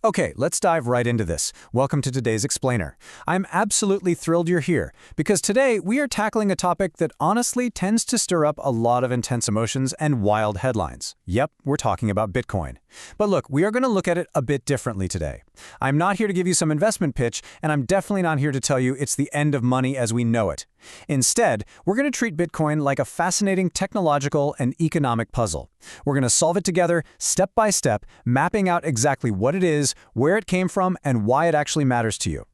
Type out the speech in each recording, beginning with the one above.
Okay, let's dive right into this. Welcome to today's Explainer. I'm absolutely thrilled you're here, because today we are tackling a topic that honestly tends to stir up a lot of intense emotions and wild headlines. Yep, we're talking about Bitcoin. But look, we are going to look at it a bit differently today. I'm not here to give you some investment pitch, and I'm definitely not here to tell you it's the end of money as we know it. Instead, we're going to treat Bitcoin like a fascinating technological and economic puzzle. We're going to solve it together, step by step, mapping out exactly what it is, where it came from, and why it actually matters to you.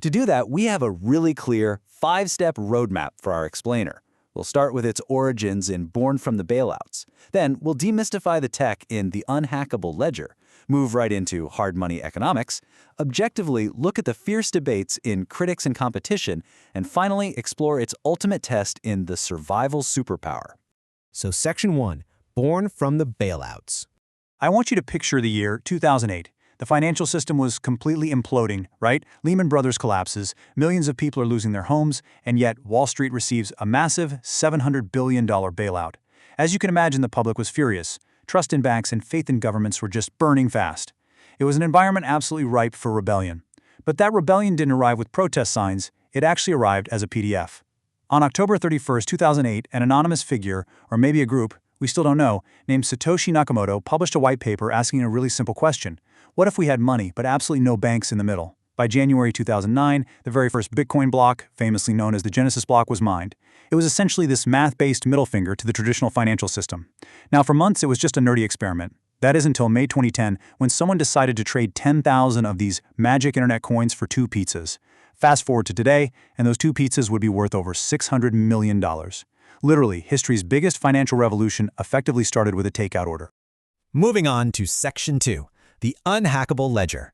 To do that, we have a really clear 5-step roadmap for our explainer. We'll start with its origins in Born from the Bailouts. Then we'll demystify the tech in The Unhackable Ledger, move right into hard money economics, objectively look at the fierce debates in Critics and Competition, and finally explore its ultimate test in The Survival Superpower. So Section 1, Born from the Bailouts. I want you to picture the year 2008. The financial system was completely imploding, right? Lehman Brothers collapses, millions of people are losing their homes, and yet Wall Street receives a massive $700 billion bailout. As you can imagine, the public was furious. Trust in banks and faith in governments were just burning fast. It was an environment absolutely ripe for rebellion. But that rebellion didn't arrive with protest signs, it actually arrived as a PDF. On October 31, 2008, an anonymous figure, or maybe a group, we still don't know, named Satoshi Nakamoto published a white paper asking a really simple question. What if we had money, but absolutely no banks in the middle? By January 2009, the very first Bitcoin block, famously known as the Genesis block, was mined. It was essentially this math-based middle finger to the traditional financial system. Now, for months, it was just a nerdy experiment. That is until May 2010, when someone decided to trade 10,000 of these magic internet coins for 2 pizzas. Fast forward to today, and those 2 pizzas would be worth over $600 million. Literally, history's biggest financial revolution effectively started with a takeout order. Moving on to Section 2, the Unhackable Ledger.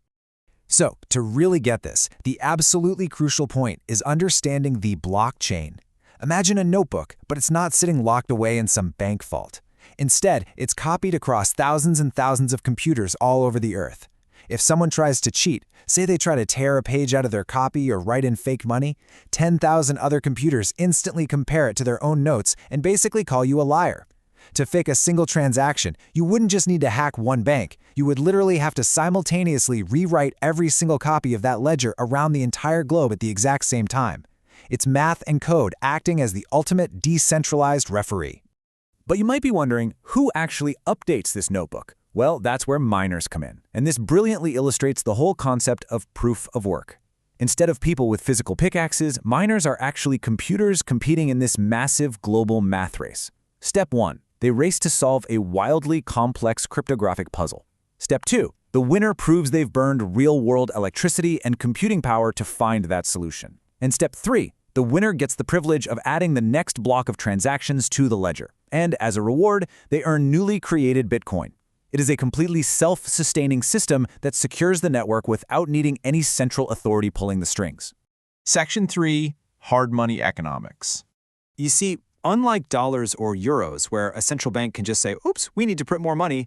So, to really get this, the absolutely crucial point is understanding the blockchain. Imagine a notebook, but it's not sitting locked away in some bank vault. Instead, it's copied across thousands and thousands of computers all over the earth. If someone tries to cheat, say they try to tear a page out of their copy or write in fake money, 10,000 other computers instantly compare it to their own notes and basically call you a liar. To fake a single transaction, you wouldn't just need to hack one bank. You would literally have to simultaneously rewrite every single copy of that ledger around the entire globe at the exact same time. It's math and code acting as the ultimate decentralized referee. But you might be wondering, who actually updates this notebook? Well, that's where miners come in, and this brilliantly illustrates the whole concept of proof of work. Instead of people with physical pickaxes, miners are actually computers competing in this massive global math race. Step 1. They race to solve a wildly complex cryptographic puzzle. Step 2. The winner proves they've burned real-world electricity and computing power to find that solution. And Step 3. The winner gets the privilege of adding the next block of transactions to the ledger. And as a reward, they earn newly created Bitcoin. It is a completely self-sustaining system that secures the network without needing any central authority pulling the strings. Section 3, Hard Money Economics. You see, unlike dollars or euros, where a central bank can just say, oops, we need to print more money,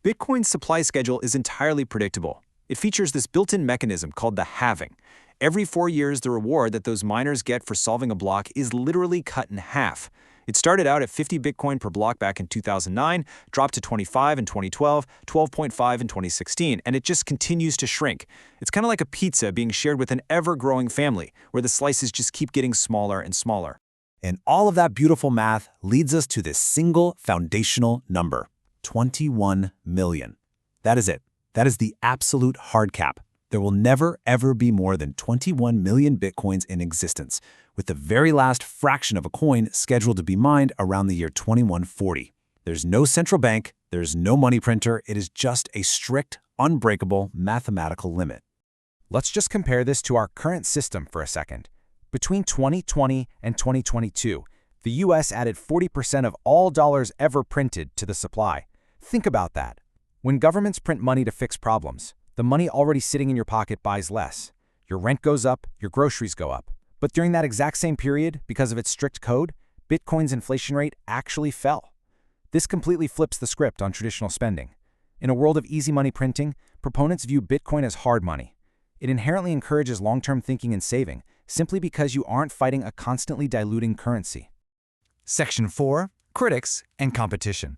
Bitcoin's supply schedule is entirely predictable. It features this built-in mechanism called the halving. Every 4 years, the reward that those miners get for solving a block is literally cut in half. It started out at 50 Bitcoin per block back in 2009, dropped to 25 in 2012, 12.5 in 2016, and it just continues to shrink. It's kind of like a pizza being shared with an ever-growing family, where the slices just keep getting smaller and smaller. And all of that beautiful math leads us to this single foundational number, 21 million. That is it. That is the absolute hard cap. There will never, ever be more than 21 million Bitcoins in existence, with the very last fraction of a coin scheduled to be mined around the year 2140. There's no central bank, there's no money printer, it is just a strict, unbreakable mathematical limit. Let's just compare this to our current system for a second. Between 2020 and 2022, the US added 40% of all dollars ever printed to the supply. Think about that. When governments print money to fix problems, the money already sitting in your pocket buys less. Your rent goes up, your groceries go up. But during that exact same period, because of its strict code, Bitcoin's inflation rate actually fell. This completely flips the script on traditional spending. In a world of easy money printing, proponents view Bitcoin as hard money. It inherently encourages long-term thinking and saving, simply because you aren't fighting a constantly diluting currency. Section 4, Critics and Competition.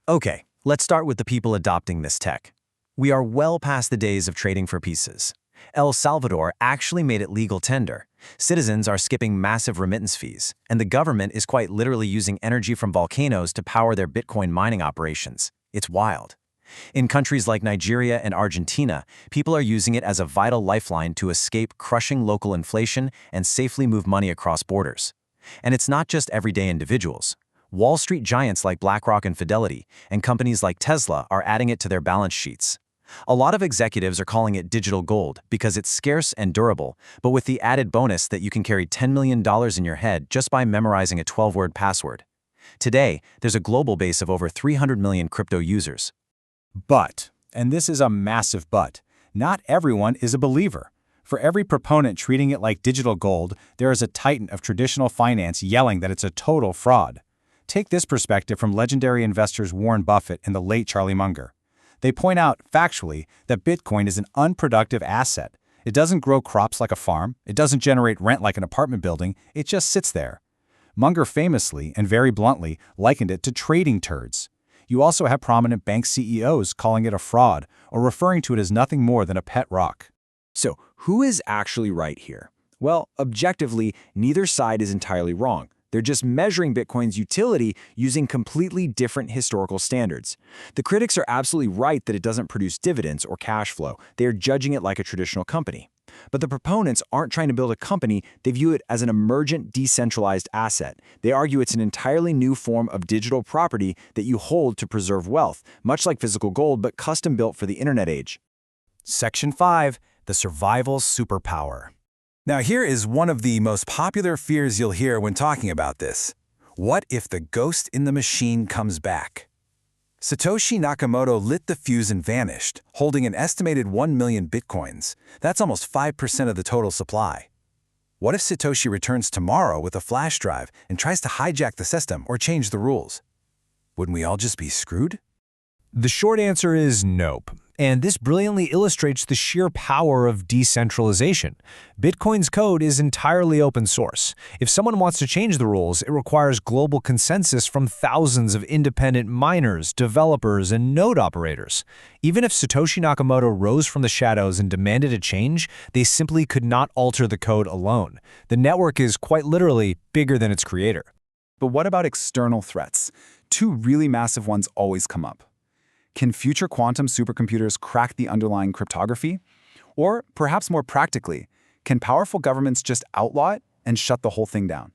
Okay, let's start with the people adopting this tech. We are well past the days of trading for pieces. El Salvador actually made it legal tender. Citizens are skipping massive remittance fees, and the government is quite literally using energy from volcanoes to power their Bitcoin mining operations. It's wild. In countries like Nigeria and Argentina, people are using it as a vital lifeline to escape crushing local inflation and safely move money across borders. And it's not just everyday individuals. Wall Street giants like BlackRock and Fidelity, and companies like Tesla are adding it to their balance sheets. A lot of executives are calling it digital gold because it's scarce and durable, but with the added bonus that you can carry $10 million in your head just by memorizing a 12-word password. Today, there's a global base of over 300 million crypto users. But, and this is a massive but, not everyone is a believer. For every proponent treating it like digital gold, there is a titan of traditional finance yelling that it's a total fraud. Take this perspective from legendary investors Warren Buffett and the late Charlie Munger. They point out, factually, that Bitcoin is an unproductive asset. It doesn't grow crops like a farm, it doesn't generate rent like an apartment building, it just sits there. Munger famously, and very bluntly, likened it to trading turds. You also have prominent bank CEOs calling it a fraud or referring to it as nothing more than a pet rock. So, who is actually right here? Well, objectively, neither side is entirely wrong. They're just measuring Bitcoin's utility using completely different historical standards. The critics are absolutely right that it doesn't produce dividends or cash flow. They are judging it like a traditional company. But the proponents aren't trying to build a company, they view it as an emergent, decentralized asset. They argue it's an entirely new form of digital property that you hold to preserve wealth, much like physical gold, but custom-built for the internet age. Section 5. The Survival Superpower. Now here is one of the most popular fears you'll hear when talking about this. What if the ghost in the machine comes back? Satoshi Nakamoto lit the fuse and vanished, holding an estimated 1 million bitcoins. That's almost 5% of the total supply. What if Satoshi returns tomorrow with a flash drive and tries to hijack the system or change the rules? Wouldn't we all just be screwed? The short answer is nope. And this brilliantly illustrates the sheer power of decentralization. Bitcoin's code is entirely open source. If someone wants to change the rules, it requires global consensus from thousands of independent miners, developers, and node operators. Even if Satoshi Nakamoto rose from the shadows and demanded a change, they simply could not alter the code alone. The network is quite literally bigger than its creator. But what about external threats? Two really massive ones always come up. Can future quantum supercomputers crack the underlying cryptography? Or, perhaps more practically, can powerful governments just outlaw it and shut the whole thing down?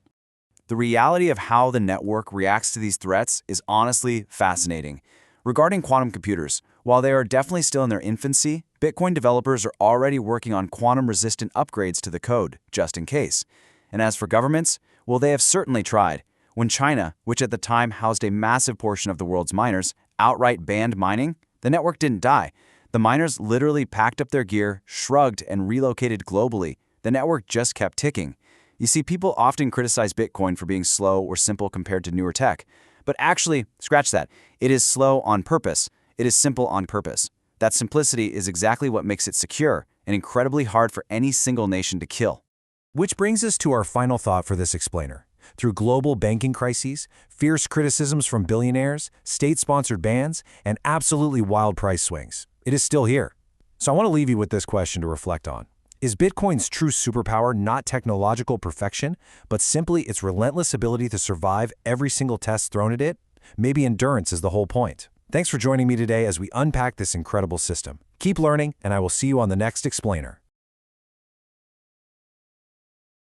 The reality of how the network reacts to these threats is honestly fascinating. Regarding quantum computers, while they are definitely still in their infancy, Bitcoin developers are already working on quantum-resistant upgrades to the code, just in case. And as for governments, well, they have certainly tried. When China, which at the time housed a massive portion of the world's miners, outright banned mining, the network didn't die. The miners literally packed up their gear, shrugged, and relocated globally. The network just kept ticking. You see, people often criticize Bitcoin for being slow or simple compared to newer tech. But actually, scratch that. It is slow on purpose. It is simple on purpose. That simplicity is exactly what makes it secure and incredibly hard for any single nation to kill. Which brings us to our final thought for this explainer. Through global banking crises, fierce criticisms from billionaires, state-sponsored bans, and absolutely wild price swings, it is still here. So I want to leave you with this question to reflect on. Is Bitcoin's true superpower not technological perfection, but simply its relentless ability to survive every single test thrown at it? Maybe endurance is the whole point. Thanks for joining me today as we unpack this incredible system. Keep learning, and I will see you on the next explainer.